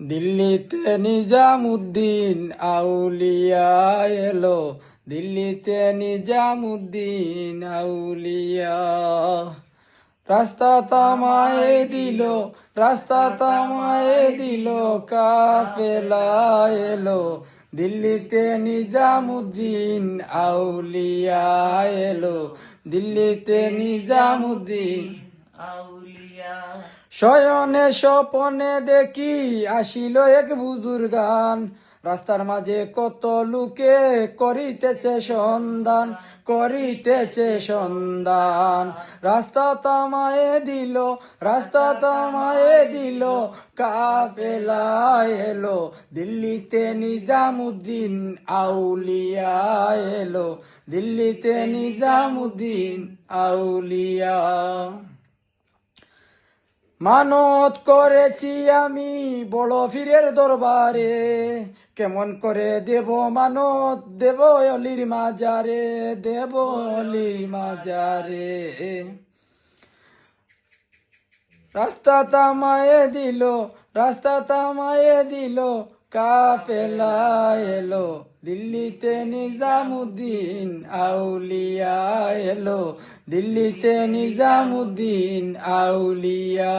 দিল্লিতে নিজামুদ্দিন আউলিয়া এলো, দিল্লিতে নিজামুদ্দিন আউলিয়া। রাস্তা থামায়ে দিল, রাস্তা থামায়ে দিল, কাফেলা এলো, দিল্লিতে নিজামুদ্দিন আউলিয়া এলো, দিল্লিতে নিজামুদ্দিন আউলিয়া। শয়নে স্বপনে দেখি আসিল এক বুজুর্গান, রাস্তার মাঝে কত লোকে করিতেছে সন্ধান, করিতেছে সন্ধান। রাস্তা থামায়ে দিল, রাস্তা থামায়ে দিল, কাফেলা এলো, দিল্লিতে নিজামুদ্দিন আউলিয়া এলো, দিল্লিতে নিজামুদ্দিন আউলিয়া। মানত করেছি আমি বড় পীরের দরবারে, কেমন করে দেব মানত, দেব অলির মাজারে, দেব অলির মাজারে। রাস্তা থামায়ে দিল, রাস্তা থামায়ে দিল, কাফেলা এলো, দিল্লিতে নিজামুদ্দিন আউলিয়া এলো, দিল্লিতে নিজামুদ্দিন আউলিয়া।